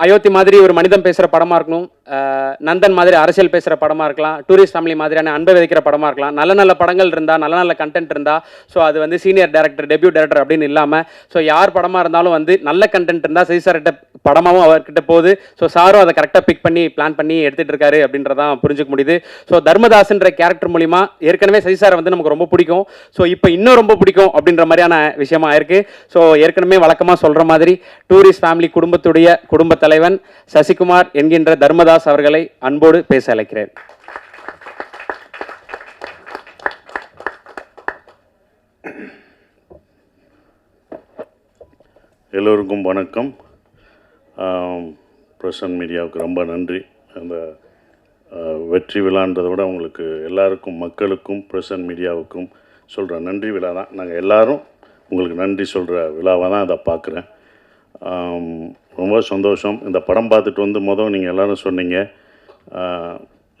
அயோத்தி மாதிரி ஒரு மனிதன் பேசுகிற படமாக இருக்கணும், நந்தன் மாதிரி அரசியல் பேசுகிற படமாக இருக்கலாம், டூரிஸ்ட் ஃபேமிலி மாதிரியான அன்பை விதைக்கிற படமாக இருக்கலாம். நல்ல நல்ல படங்கள் இருந்தால், நல்ல நல்ல கண்டென்ட் இருந்தால், ஸோ அது வந்து சீனியர் டேரக்டர், டெபியூ டேரக்டர் அப்படின்னு இல்லாமல், ஸோ யார் படமாக இருந்தாலும் வந்து நல்ல கண்டென்ட் இருந்தால் சசி சார்கிட்ட படமாகவும் அவர்கிட்ட போகுது. ஸோ சாரும் அதை கரெக்டாக பிக் பண்ணி பிளான் பண்ணி எடுத்துகிட்டு இருக்காரு அப்படின்றதான் புரிஞ்சுக்க முடியுது. ஸோ தர்மதாஸ்ன்ற கேரக்டர் மூலிமா ஏற்கனவே சசி சாரை வந்து நமக்கு ரொம்ப பிடிக்கும். ஸோ இப்போ இன்னும் ரொம்ப பிடிக்கும் அப்படின்ற மாதிரியான விஷயமா இருக்கு. ஸோ ஏற்கனவே வழக்கமாக சொல்கிற மாதிரி டூரிஸ்ட் ஃபேமிலி குடும்பத்துடைய குடும்ப தலைவன் சசிகுமார் என்கின்ற தர்மதாஸ் அவர்களை அன்போடு பேச அழைக்கிறேன். எல்லோருக்கும் வணக்கம். பிரசன்ட் மீடியாவுக்கு ரொம்ப நன்றி. அந்த வெற்றி விழான்றதை விட உங்களுக்கு எல்லாருக்கும், மக்களுக்கும், பிரசன்ட் மீடியாவுக்கும் சொல்கிற நன்றி விழா தான். நாங்கள் எல்லோரும் உங்களுக்கு நன்றி சொல்கிற விழாவாக தான் அதை பார்க்குறேன். ரொம்ப சந்தோஷம். இந்த படம் பார்த்துட்டு வந்து நீங்கள் எல்லோரும் சொன்னீங்க,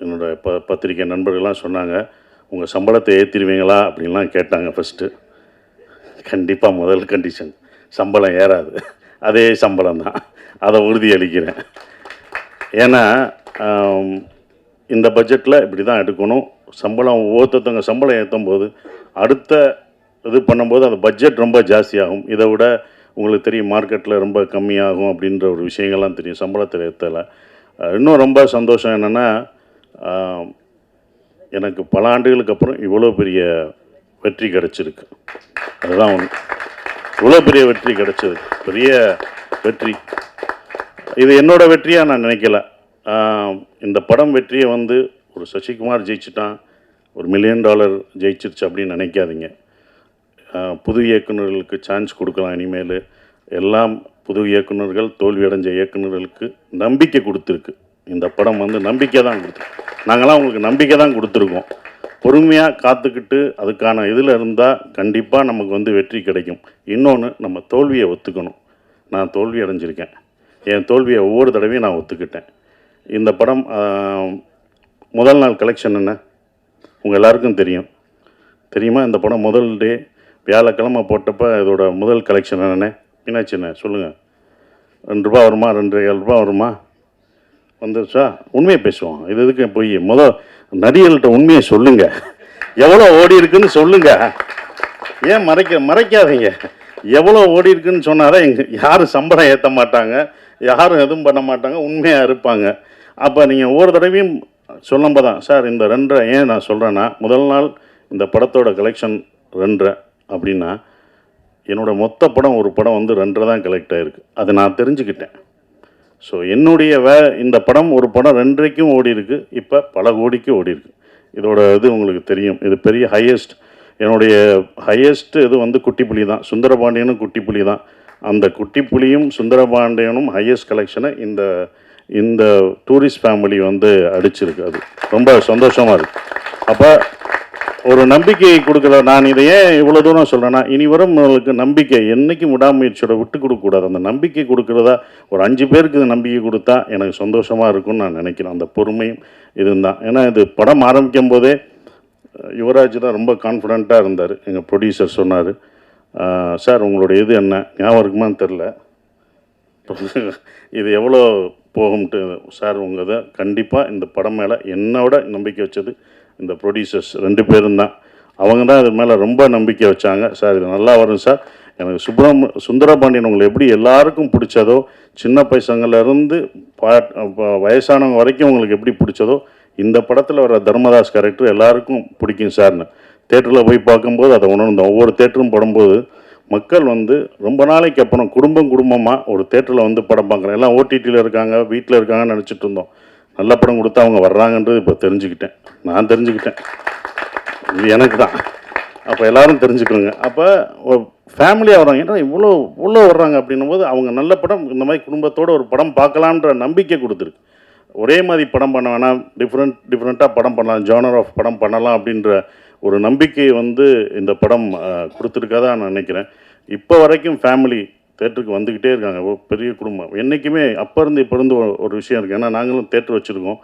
என்னோடய பத்திரிக்கை நண்பர்கள்லாம் சொன்னாங்க, உங்கள் சம்பளத்தை ஏற்றிடுவீங்களா அப்படின்லாம் கேட்டாங்க. ஃபஸ்ட்டு கண்டிப்பாக முதல் கண்டிஷன் சம்பளம் ஏறாது, அதே சம்பளம் தான், அதை உறுதியளிக்கிறேன். ஏன்னா இந்த பட்ஜெட்டில் இப்படி தான் எடுக்கணும். சம்பளம் ஒவ்வொருத்தவங்க சம்பளம் ஏற்றும் போது அடுத்த இது பண்ணும்போது அந்த பட்ஜெட் ரொம்ப ஜாஸ்தியாகும். இதை விட உங்களுக்கு தெரியும் மார்க்கெட்டில் ரொம்ப கம்மியாகும் அப்படின்ற ஒரு விஷயங்கள்லாம் தெரியும் சம்பளத்தில் ஏற்றலை. இன்னும் ரொம்ப சந்தோஷம் என்னென்னா, எனக்கு பல ஆண்டுகளுக்கு அப்புறம் இவ்வளோ பெரிய வெற்றி கிடச்சிருக்கு. அதுதான் ஒன்று, இவ்வளோ பெரிய வெற்றி கிடச்சிருக்கு, பெரிய வெற்றி. இது என்னோடய வெற்றியாக நான் நினைக்கல. இந்த படம் வெற்றியை வந்து ஒரு சசிகுமார் ஜெயிச்சிட்டான், ஒரு $1 மில்லியன் ஜெயிச்சிருச்சு அப்படின்னு நினைக்காதீங்க. புது இயக்குநர்களுக்கு சான்ஸ் கொடுக்கலாம். இனிமேல் எல்லாம் புது இயக்குநர்கள், தோல்வி அடைஞ்ச இயக்குநர்களுக்கு நம்பிக்கை கொடுத்துருக்கு. இந்த படம் வந்து நம்பிக்கை தான் கொடுத்துருக்கு. நாங்களாம் உங்களுக்கு நம்பிக்கை தான் கொடுத்துருக்கோம். பொறுமையாக காத்துக்கிட்டு அதுக்கான இதில் இருந்தால் கண்டிப்பாக நமக்கு வந்து வெற்றி கிடைக்கும். இன்னொன்று, நம்ம தோல்வியை ஒத்துக்கணும். நான் தோல்வி அடைஞ்சிருக்கேன், என் தோல்வியை ஒவ்வொரு தடவையும் நான் ஒத்துக்கிட்டேன். இந்த படம் முதல் நாள் கலெக்ஷன் என்ன உங்கள் எல்லாருக்கும் தெரியுமா? இந்த படம் முதல் டே வியாழக்கிழமை போட்டப்போ இதோட முதல் கலெக்ஷன் என்னென்ன என்னாச்சுண்ணே சொல்லுங்கள்? ₹2 வருமா, ₹2.25 வருமா? வந்துருச்சா? உண்மையை பேசுவோம். இது எதுக்கு போய் நடிகர்கள்ட்ட உண்மையை சொல்லுங்கள். எவ்வளோ ஓடி இருக்குன்னு சொல்லுங்கள். ஏன் மறைக்காதீங்க. எவ்வளோ ஓடி இருக்குன்னு சொன்னாதான் யாரும் சம்பளம் ஏற்ற மாட்டாங்க, யாரும் எதுவும் பண்ண மாட்டாங்க, உண்மையாக இருப்பாங்க. அப்போ நீங்கள் ஒவ்வொரு தடவையும் சொல்லும்போது தான் சார் இந்த 2.5 ஏன் நான் சொல்கிறேன்னா, முதல் நாள் இந்த படத்தோட கலெக்ஷன் 2.5 அப்படின்னா என்னோடய மொத்த படம் ஒரு படம் வந்து 2.5 தான் கலெக்ட் ஆகிருக்கு. அதை நான் தெரிஞ்சுக்கிட்டேன். ஸோ என்னுடைய இந்த படம் ஒரு படம் 2.5க்கும் ஓடி இருக்குது, இப்போ பல கோடிக்கு ஓடி இருக்குது. இதோட இது உங்களுக்கு தெரியும். இது பெரிய ஹையஸ்ட், என்னுடைய ஹையஸ்ட்டு இது வந்து குட்டிப்புலி தான். சுந்தரபாண்டியனும் குட்டிப்புலி தான். அந்த குட்டிப்புலியும் சுந்தரபாண்டியனும் ஹையஸ்ட் கலெக்ஷனை இந்த டூரிஸ்ட் ஃபேமிலி வந்து அடிச்சிருக்கு. அது ரொம்ப சந்தோஷமாக இருக்குது. அப்போ ஒரு நம்பிக்கையை கொடுக்கல. நான் இதை ஏன் இவ்வளோ தூரம் சொல்கிறேன்னா, இனி வரும் உங்களுக்கு நம்பிக்கை என்றைக்கும் விடாமுயற்சியோட விட்டு கொடுக்கக்கூடாது. அந்த நம்பிக்கை கொடுக்குறதா ஒரு 5 பேருக்கு நம்பிக்கை கொடுத்தா எனக்கு சந்தோஷமாக இருக்கும்னு நான் நினைக்கிறேன். அந்த பொறுமையும் இதுதான். ஏன்னா இது படம் ஆரம்பிக்கும் போதே யுவராஜ் தான் ரொம்ப கான்ஃபிடெண்ட்டாக இருந்தார். எங்கள் ப்ரொடியூசர் சொன்னார், சார் உங்களுடைய இது என்ன ஞாபகம் இருக்குமான்னு தெரில, இது எவ்வளோ போகும்ட்டு. சார் உங்கள் இதை கண்டிப்பாக இந்த படம் மேலே என்னோட நம்பிக்கை வச்சது இந்த ப்ரொடியூசர்ஸ் 2 பேரும் தான். அவங்க தான் இது மேலே ரொம்ப நம்பிக்கை வச்சாங்க. சார் இது நல்லா வரும் சார். எனக்கு சுந்தரபாண்டியன் உங்களை எப்படி எல்லாருக்கும் பிடிச்சதோ, சின்ன பசங்கள்லேருந்து வயசானவங்க வரைக்கும் உங்களுக்கு எப்படி பிடிச்சதோ, இந்த படத்தில் வர தர்மதாஸ் கேரக்டர் எல்லாருக்கும் பிடிக்கும் சார்னு தேட்டரில் போய் பார்க்கும்போது அதை உணர்ந்தோம். ஒவ்வொரு தேட்டரும் படும்போது மக்கள் வந்து ரொம்ப நாளைக்கு அப்புறம் குடும்பமாக ஒரு தேட்டரில் வந்து படம் பார்க்குறேன். எல்லாம் ஓடிடியில் இருக்காங்க, வீட்டில் இருக்காங்கன்னு நினச்சிட்டு இருந்தோம். நல்ல படம் கொடுத்தா அவங்க வர்றாங்கன்றது இப்போ தெரிஞ்சுக்கிட்டேன். நான் தெரிஞ்சுக்கிட்டேன், இது எனக்கு தான். அப்போ எல்லோரும் தெரிஞ்சுக்கோங்க. அப்போ ஃபேமிலியாக வர்றாங்க, ஏன்னா இவ்வளோ வர்றாங்க அப்படின்னும் போது அவங்க நல்ல படம் இந்த மாதிரி குடும்பத்தோடு ஒரு படம் பார்க்கலான்ற நம்பிக்கை கொடுத்துருக்கு. ஒரே மாதிரி படம் பண்ண வேணாம், டிஃப்ரெண்ட்டாக படம் பண்ணலாம், ஜானர் ஆஃப் படம் பண்ணலாம் அப்படின்ற ஒரு நம்பிக்கையை வந்து இந்த படம் கொடுத்துருக்காதா நான் நினைக்கிறேன். இப்போ வரைக்கும் ஃபேமிலி தேட்டருக்கு வந்துக்கிட்டே இருக்காங்க. பெரிய குடும்பம் என்றைக்குமே அப்போ இருந்து இப்போ இருந்து ஒரு விஷயம் இருக்குது. ஏன்னா நாங்களும் தேட்டர் வச்சுருக்கோம்.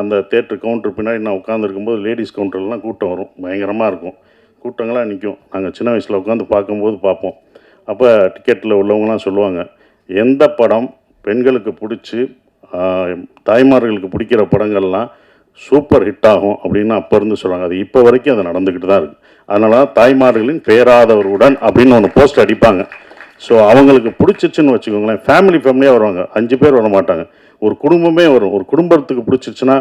அந்த தேட்டர் கவுண்டர் பின்னாடி நான் உட்காந்துருக்கும்போது லேடிஸ் கவுண்டர்லாம் கூட்டம் வரும், பயங்கரமாக இருக்கும், கூட்டங்களாக நிற்கும். நாங்கள் சின்ன வயசில் உட்காந்து பார்க்கும்போது பார்ப்போம். அப்போ டிக்கெட்டில் உள்ளவங்களாம் சொல்லுவாங்க, எந்த படம் பெண்களுக்கு பிடிச்சி தாய்மார்களுக்கு பிடிக்கிற படங்கள்லாம் சூப்பர் ஹிட் ஆகும் அப்படின்னு அப்போ இருந்து சொல்கிறாங்க. அது இப்போ வரைக்கும் அது நடந்துக்கிட்டு தான் இருக்குது. அதனால தான் தாய்மார்களின் பேராதவருடன் அப்படின்னு ஒன்று போஸ்ட் அடிப்பாங்க. ஸோ அவங்களுக்கு பிடிச்சிச்சுன்னு வச்சுக்கோங்களேன், ஃபேமிலியாக வருவாங்க. 5 பேர் வர மாட்டாங்க, ஒரு குடும்பமே வரும். ஒரு குடும்பத்துக்கு பிடிச்சிச்சுன்னா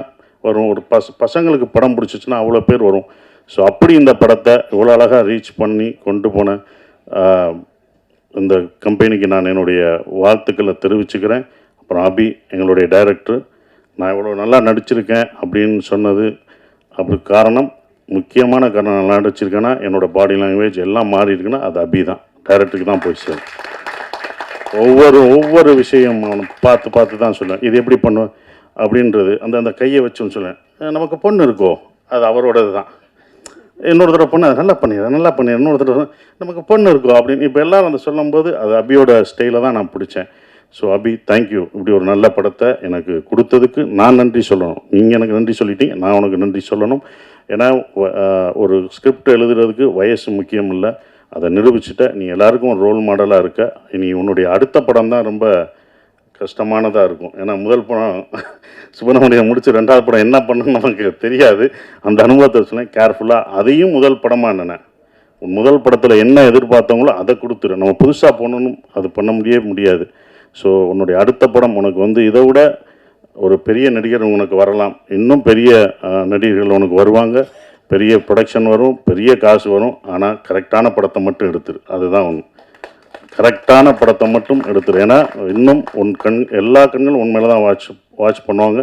வரும், ஒரு பசங்களுக்கு படம் பிடிச்சிச்சுன்னா அவ்வளோ பேர் வரும். ஸோ அப்படி இந்த படத்தை இவ்வளோ அழகாக ரீச் பண்ணி கொண்டு போன இந்த கம்பெனிக்கு நான் என்னுடைய வாழ்த்துக்களை தெரிவிச்சுக்கிறேன். அப்புறம் அபி எங்களுடைய டைரக்டர், நான் இவ்வளோ நல்லா நடிச்சிருக்கேன் அப்படின்னு சொன்னது அப்படி காரணம், முக்கியமான காரணம் நல்லா நடிச்சிருக்கேன்னா என்னோடய பாடி லாங்குவேஜ் எல்லாம் மாறி இருக்குன்னா அது அபி தான், டைரக்டருக்கு தான் போய் சேரும். ஒவ்வொரு விஷயம் அவனை பார்த்து தான் சொல்லுவேன், இது எப்படி பண்ணுவேன் அப்படின்றது. அந்த கையை வச்சுன்னு சொல்லுவேன். நமக்கு பொண்ணு இருக்கோ அது அவரோடது தான், இன்னொரு தடவை பொண்ணு அதை நல்லா பண்ணிடுறேன், இன்னொரு தடவை நமக்கு பொண்ணு இருக்கோ அப்படின்னு இப்போ எல்லோரும் அந்த சொல்லும்போது அது அபியோட ஸ்டைலில் தான் நான் பிடிச்சேன். ஸோ அபி, தேங்க்யூ. இப்படி ஒரு நல்ல படத்தை எனக்கு கொடுத்ததுக்கு நான் நன்றி சொல்லணும். நீங்கள் எனக்கு நன்றி சொல்லிட்டீங்க, நான் உனக்கு நன்றி சொல்லணும். ஏன்னா ஒரு ஸ்கிரிப்ட் எழுதுறதுக்கு வயசு முக்கியம் இல்லை, அதை நிரூபிச்சுட்ட. நீ எல்லாருக்கும் ஒரு ரோல் மாடலாக இருக்க. இனி உன்னுடைய அடுத்த படம் தான் ரொம்ப கஷ்டமானதாக இருக்கும். ஏன்னா முதல் படம் சுப்பிரமணியம் முடிச்சு 2வது படம் என்ன பண்ணணும்னு நமக்கு தெரியாது. அந்த அனுபவத்தை சொன்னேன் கேர்ஃபுல்லாக. அதையும் முதல் படமாக நினைனேன். முதல் படத்தில் என்ன எதிர்பார்த்தவங்களோ அதை கொடுத்துரு. நம்ம புதுசாக போகணுன்னு அது பண்ண முடியாது. ஸோ உன்னுடைய அடுத்த படம் உனக்கு இதை விட ஒரு பெரிய நடிகர் உனக்கு வரலாம், இன்னும் பெரிய நடிகர்கள் உனக்கு வருவாங்க, பெரிய ப்ரொடக்ஷன் வரும், பெரிய காசு வரும். ஆனால் கரெக்டான படத்தை மட்டும் எடுத்துரு, அதுதான் ஒன்று. கரெக்டான படத்தை மட்டும் எடுத்துரு. ஏன்னா இன்னும் எல்லா கண்களும் உன் மேலே தான் வாட்ச் பண்ணுவாங்க.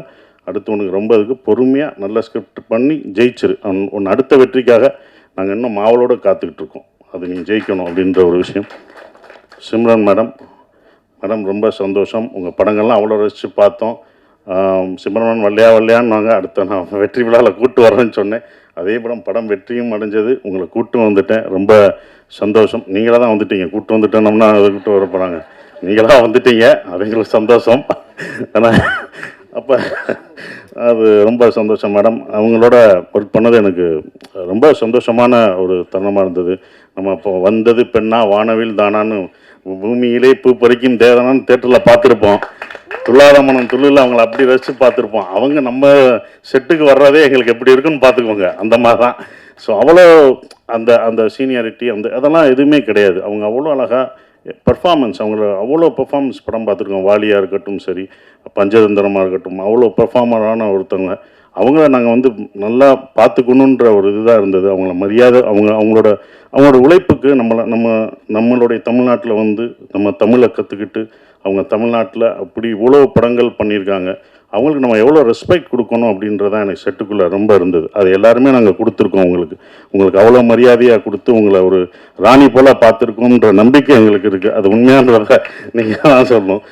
அடுத்து உனக்கு ரொம்ப இதுக்கு பொறுமையாக நல்ல ஸ்கிரிப்ட் பண்ணி ஜெயிச்சிரு. உன் அடுத்த வெற்றிக்காக நாங்கள் இன்னும் மாவலோடு காத்துக்கிட்டு இருக்கோம். அது நீ ஜெயிக்கணும் அப்படின்ற ஒரு விஷயம். சிம்ரன் மேடம் ரொம்ப சந்தோஷம். உங்கள் படங்கள்லாம் அவ்வளோ ரசித்து பார்த்தோம். சிம்ரன் வல்லையான்னு நாங்கள் அடுத்த நான் வெற்றி விழாவில் கூப்பிட்டு வரேன்னு சொன்னேன். அதே படம் வெற்றியும் அடைஞ்சது. உங்களை கூப்பிட்டு வந்துட்டேன், ரொம்ப சந்தோஷம். நீங்களாக தான் வந்துட்டீங்க, கூப்பிட்டு வந்துட்டோம்னா அதை கூப்பிட்டு வர போகிறாங்க. நீங்களாக வந்துட்டீங்க, அது எங்களுக்கு சந்தோஷம். ஆனால் அப்போ அது ரொம்ப சந்தோஷம் மேடம். அவங்களோட ஒர்க் பண்ணது எனக்கு ரொம்ப சந்தோஷமான ஒரு தருணமாக இருந்தது. நம்ம இப்போ வந்தது பெண்ணா வானவில் தானான்னு பூமியிலே பூ பறிக்கும் தேவனான்னு தேட்டரில் பார்த்துருப்போம். துள்ளாத மனம் துள்ளில் அவங்கள அப்படி ரசித்து பார்த்துருப்போம். அவங்க நம்ம செட்டுக்கு வர்றதே எங்களுக்கு எப்படி இருக்குன்னு பார்த்துக்குவோங்க, அந்த மாதிரி தான். ஸோ அவ்வளோ அந்த சீனியாரிட்டி அதெல்லாம் எதுவுமே கிடையாது. அவங்க அவ்வளோ அழகாக பர்ஃபார்மன்ஸ், அவங்கள அவ்வளோ பர்ஃபார்மன்ஸ் படம் பார்த்துருக்கோம். வாலியாக இருக்கட்டும் சரி, பஞ்சதந்திரமாக இருக்கட்டும், அவ்வளோ பர்ஃபார்மரான ஒருத்தவங்க. அவங்கள நாங்கள் நல்லா பார்த்துக்கணுன்ற ஒரு இதுதான் இருந்தது. அவங்கள மரியாதை, அவங்களோட உழைப்புக்கு நம்மளுடைய தமிழ்நாட்டில் நம்ம தமிழை கற்றுக்கிட்டு அவங்க தமிழ்நாட்டில் அப்படி இவ்வளோ படங்கள் பண்ணியிருக்காங்க. அவங்களுக்கு நம்ம எவ்வளோ ரெஸ்பெக்ட் கொடுக்கணும் அப்படின்றதான் எனக்கு செட்டுக்குள்ளே ரொம்ப இருந்தது. அது எல்லாருமே நாங்கள் கொடுத்துருக்கோம். உங்களுக்கு அவ்வளோ மரியாதையாக கொடுத்து உங்களை ஒரு ராணி போல் பார்த்துருக்கோன்ற நம்பிக்கை எங்களுக்கு இருக்குது. அது உண்மையானதை நீங்கள் தான் சொல்லணும்.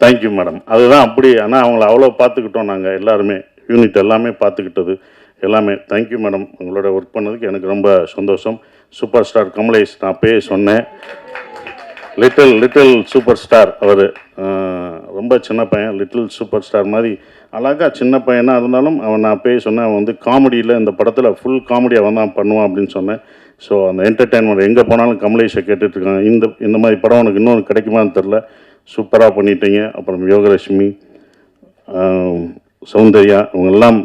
Thank you madam. அதுதான் அப்படி. ஆனால் அவங்கள அவ்வளோ பார்த்துக்கிட்டோம் நாங்கள் எல்லாருமே, யூனிட் எல்லாமே பார்த்துக்கிட்டது எல்லாமே. Thank you madam. உங்களோட ஒர்க் பண்ணதுக்கு எனக்கு ரொம்ப சந்தோஷம். சூப்பர் ஸ்டார் கமலேஷ், நான் அப்பயே சொன்னேன், லிட்டில் சூப்பர் ஸ்டார். அவர் ரொம்ப சின்ன பையன், லிட்டில் சூப்பர் ஸ்டார் மாதிரி அழகாக சின்ன பையனாக இருந்தாலும் நான் அப்பயே சொன்னேன், அவன் காமெடியில் இந்த படத்தில் ஃபுல் காமெடி அவன் தான் பண்ணுவான் அப்படின்னு சொன்னேன். ஸோ அந்த என்டர்டெயின்மெண்ட் எங்கே போனாலும் கமலேஷை கேட்டுட்ருக்காங்க. இந்த மாதிரி படம் உனக்கு இன்னொன்று கிடைக்குமான்னு தெரில, சூப்பராக பண்ணிட்டீங்க. அப்புறம் யோகலட்சுமி, சௌந்தர்யா, இவங்கெல்லாம்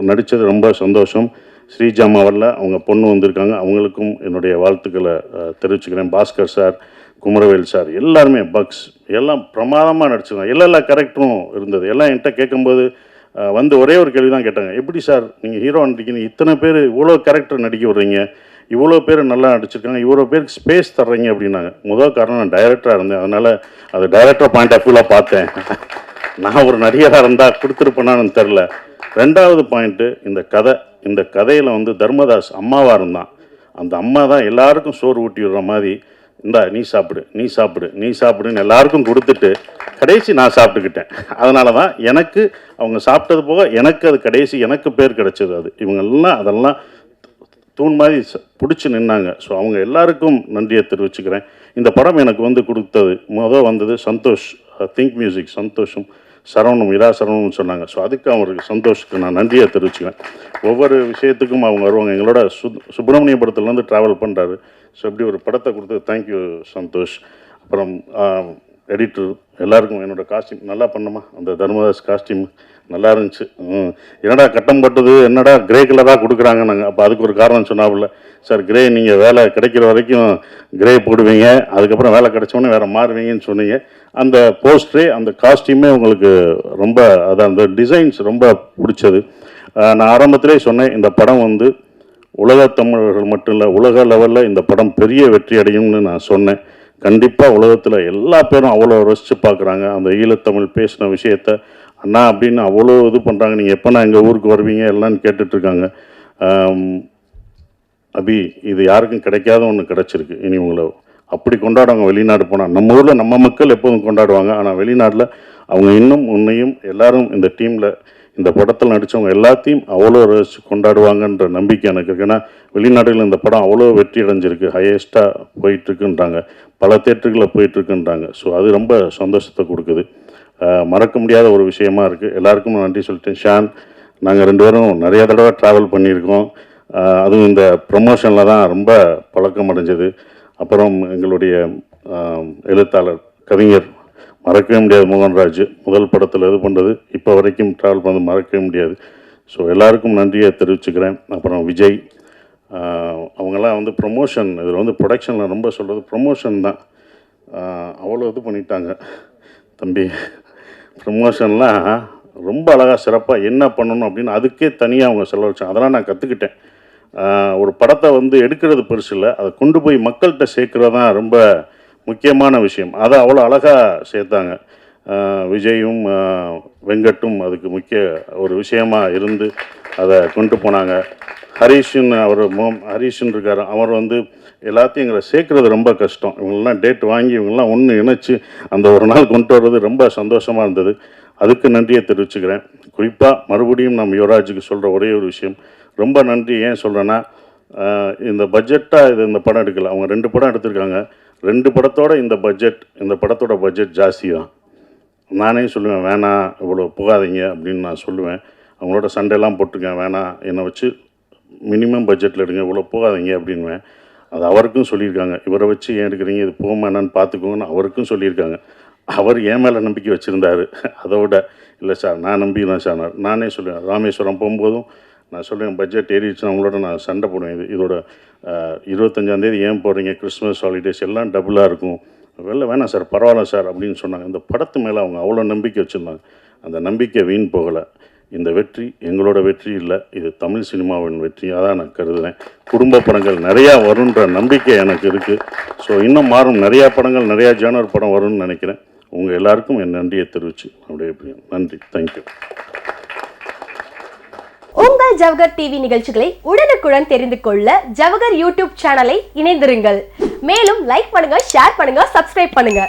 நடித்தது ரொம்ப சந்தோஷம். ஸ்ரீஜாமா வரல, அவங்க பொண்ணு வந்திருக்காங்க, அவங்களுக்கும் என்னுடைய வாழ்த்துக்களை தெரிவிச்சுக்கிறேன். பாஸ்கர் சார், குமரவேல் சார், எல்லாருமே பக்ஸ் எல்லாம் பிரமாதமாக நடிச்சிருக்காங்க. எல்லா கேரக்டரும் இருந்தது. எல்லாம் என்கிட்ட கேட்கும்போது ஒரே ஒரு கேள்வி தான் கேட்டாங்க, எப்படி சார் நீங்கள் ஹீரோ நடிக்கிறீங்க, இத்தனை பேர் இவ்வளோ கேரக்டர் நடிக்க விட்றீங்க, இவ்வளோ பேர் நல்லா நடிச்சிருக்காங்க, இவ்வளோ பேருக்கு ஸ்பேஸ் தர்றீங்க அப்படின்னாங்க. முதல் காரணம் நான் டைரக்டராக இருந்தேன், அதனால் அது டைரக்டர் பாயிண்ட் ஆஃப் வியூவில் பார்த்தேன். நான் ஒரு நடிகராக இருந்தால் கொடுத்துருப்பேனான்னு தெரில. 2வது பாயிண்ட்டு, இந்த கதையில் தர்மதாஸ் அம்மாவாக இருந்தான். அந்த அம்மா தான் எல்லாருக்கும் சோறு ஊட்டி விடுற மாதிரி, இந்தா நீ சாப்பிடுன்னு எல்லாருக்கும் கொடுத்துட்டு கடைசி நான் சாப்பிட்டுக்கிட்டேன். அதனால தான் எனக்கு அவங்க சாப்பிட்டது போக எனக்கு அது கடைசி எனக்கு பேர் கிடச்சிது. அது இவங்கெல்லாம் அதெல்லாம் தூண் மாதிரி பிடிச்சி நின்னாங்க. ஸோ அவங்க எல்லாருக்கும் நன்றியை தெரிவிச்சுக்கிறேன். இந்த படம் எனக்கு கொடுத்தது வந்தது சந்தோஷ், திங்க் மியூசிக் சந்தோஷம், சரவணம், இரா சரவணம்னு சொன்னாங்க. ஸோ அதுக்கு அவருக்கு சந்தோஷத்துக்கு நான் நன்றியை தெரிவிச்சுக்கிறேன். ஒவ்வொரு விஷயத்துக்கும் அவங்க வருவாங்க. எங்களோட சுப்பிரமணியபுரத்துலேருந்து ட்ராவல் பண்ணுறாரு. ஸோ இப்படி ஒரு படத்தை கொடுத்து தேங்க்யூ சந்தோஷ். அப்புறம் எடிட்டர் எல்லாருக்கும் என்னோட காஸ்டியூம் நல்லா பண்ணமா, அந்த தர்மதாஸ் காஸ்டியூம் நல்லா இருந்துச்சு. என்னடா கட்டம் பட்டது, என்னடா கிரே கலராக கொடுக்குறாங்க. நாங்கள் அப்போ அதுக்கு ஒரு காரணம் சொன்னாப்புல, சார் கிரே நீங்கள் வேலை கிடைக்கிற வரைக்கும் கிரே போடுவீங்க, அதுக்கப்புறம் வேலை கிடைச்சோன்னே வேறு மாறுவீங்கன்னு சொன்னீங்க. அந்த போஸ்டரே அந்த காஸ்டியூமே உங்களுக்கு ரொம்ப அதான் அந்த டிசைன்ஸ் ரொம்ப பிடிச்சது. நான் ஆரம்பத்திலே சொன்னேன், இந்த படம் வந்து உலக தமிழர்கள் மட்டும் இல்லை, உலக லெவலில் இந்த படம் பெரிய வெற்றி அடையும்னு நான் சொன்னேன். கண்டிப்பாக உலகத்தில் எல்லா பேரும் அவ்வளோ ரசித்து பார்க்குறாங்க. அந்த ஈழத்தமிழ் பேசின விஷயத்த அண்ணா அப்படின்னு அவ்வளோ இது பண்ணுறாங்க. நீங்கள் எப்போனா எங்கள் ஊருக்கு வருவீங்க எல்லான்னு கேட்டுட்ருக்காங்க. அபி, இது யாருக்கும் கிடைக்காத ஒன்று கிடச்சிருக்கு. இனி உங்களை அப்படி கொண்டாடுவாங்க வெளிநாடு போனால். நம்ம ஊரில் நம்ம மக்கள் எப்போதும் கொண்டாடுவாங்க, ஆனால் வெளிநாட்டில் அவங்க இன்னும் உன்னையும் எல்லாரும் இந்த டீமில் இந்த படத்தில் நடித்தவங்க எல்லாத்தையும் அவ்வளோ ரசித்து கொண்டாடுவாங்கன்ற நம்பிக்கை எனக்கு இருக்குது. ஏன்னா வெளிநாடுகளில் இந்த படம் அவ்வளோ வெற்றி அடைஞ்சிருக்கு, ஹையஸ்ட்டாக போயிட்டுருக்குன்றாங்க, பல தேட்டர்களில் போயிட்டுருக்குன்றாங்க. ஸோ அது ரொம்ப சந்தோஷத்தை கொடுக்குது, மறக்க முடியாத ஒரு விஷயமா இருக்குது. எல்லாருக்கும் நன்றி சொல்லிட்டேன். ஷான், நாங்கள் 2 பேரும் நிறையா தடவை ட்ராவல் பண்ணியிருக்கோம். அதுவும் இந்த ப்ரமோஷனில் தான் ரொம்ப பழக்கம் அடைஞ்சது. அப்புறம் எங்களுடைய எழுத்தாளர் கவிஞர் மறக்கவே முடியாது மோகன்ராஜ், முதல் படத்தில் இது பண்ணுறது இப்போ வரைக்கும் ட்ராவல் பண்ணது மறக்கவே முடியாது. ஸோ எல்லாருக்கும் நன்றியை தெரிவிச்சுக்கிறேன். அப்புறம் விஜய், அவங்கெல்லாம் வந்து ப்ரொமோஷன், இதில் வந்து ப்ரொடக்ஷனில் ரொம்ப சொல்கிறது ப்ரொமோஷன் தான். அவ்வளோ இது பண்ணிட்டாங்க தம்பி. ப்ரொமோஷன்லாம் ரொம்ப அழகாக சிறப்பாக என்ன பண்ணணும் அப்படின்னு அதுக்கே தனியாக அவங்க செலவழிச்சாங்க. அதெல்லாம் நான் கற்றுக்கிட்டேன். ஒரு படத்தை வந்து எடுக்கிறது பெருசு இல்லை, அதை கொண்டு போய் மக்கள்கிட்ட சேர்க்குறது தான் ரொம்ப முக்கியமான விஷயம். அதை அவ்வளோ அழகாக சேர்த்தாங்க. விஜயும் வெங்கட்டும் அதுக்கு முக்கிய ஒரு விஷயமாக இருந்து அதை கொண்டு போனாங்க. ஹரீஷன், ஹரீஷன் இருக்கார், அவர் வந்து எல்லாத்தையும் எங்களை சேர்க்குறது ரொம்ப கஷ்டம். இவங்கெல்லாம் டேட் வாங்கி இவங்கெல்லாம் ஒன்று இணைச்சி அந்த ஒரு நாள் கொண்டு வர்றது ரொம்ப சந்தோஷமாக இருந்தது. அதுக்கு நன்றியை தெரிவிச்சுக்கிறேன். குறிப்பாக மறுபடியும் நம்ம யுவராஜுக்கு சொல்கிற ஒரே ஒரு விஷயம், ரொம்ப நன்றி. ஏன் சொல்கிறேன்னா, இந்த பட்ஜெட்டாக இது இந்த படம் எடுக்கல, அவங்க 2 படம் எடுத்திருக்காங்க. 2 படத்தோட இந்த படத்தோட பட்ஜெட் ஜாஸ்தி தான். நானே சொல்லுவேன், வேணாம் இவ்வளோ போகாதீங்க அப்படின்னு நான் சொல்லுவேன். அவங்களோட சண்டையெல்லாம் போட்டிருக்கேன், வேணாம் என்னை வச்சு மினிமம் பட்ஜெட்டில் எடுங்க, இவ்வளோ போகாதீங்க அப்படின்வேன். அது அவருக்கும் சொல்லியிருக்காங்க, இவரை வச்சு ஏன் எடுக்கிறீங்க, இது போமா என்னன்னு பார்த்துக்கோங்கன்னு அவருக்கும் சொல்லியிருக்காங்க. அவர் என் மேலே நம்பிக்கை வச்சுருந்தார். அதோட இல்லை சார் நான் நம்பிக்கிறேன் சார். நானே சொல்லுவேன், ராமேஸ்வரம் போகும்போதும் நான் சொல்லுவேன், பட்ஜெட் ஏறிடுச்சுன்னா அவங்களோட நான் சண்டை போடுவேன். இதோட 25ஆம் தேதி ஏன் போடுறீங்க, கிறிஸ்மஸ் ஹாலிடேஸ் எல்லாம் டபுளாக இருக்கும், வேணாம் சார் பரவாயில்ல சார் அப்படின்னு சொன்னாங்க. இந்த படத்து மேலே அவங்க அவ்வளோ நம்பிக்கை வச்சுருந்தாங்க. அந்த நம்பிக்கை வீண் போகலை. இந்த வெற்றி எங்களோட வெற்றி இல்லை, இது தமிழ் சினிமாவின் வெற்றியாக தான் நான் கருதுகிறேன். குடும்ப படங்கள் நிறையா வருன்ற நம்பிக்கை எனக்கு இருக்குது. ஸோ இன்னும் மாறும், நிறையா படங்கள், நிறையா ஜானர் படம் வரும்னு நினைக்கிறேன். உங்கள் எல்லாருக்கும் என் நன்றியை தெரிவிச்சு அப்படியே நன்றி. தேங்க்யூ. உங்கள் ஜவஹர் டிவி நிகழ்ச்சிகளை உடனுக்குடன் தெரிந்து கொள்ள ஜவஹர் யூடியூப் சேனலை இணைந்திருங்கள். மேலும் லைக் பண்ணுங்க, ஷேர் பண்ணுங்க, சப்ஸ்கிரைப் பண்ணுங்க.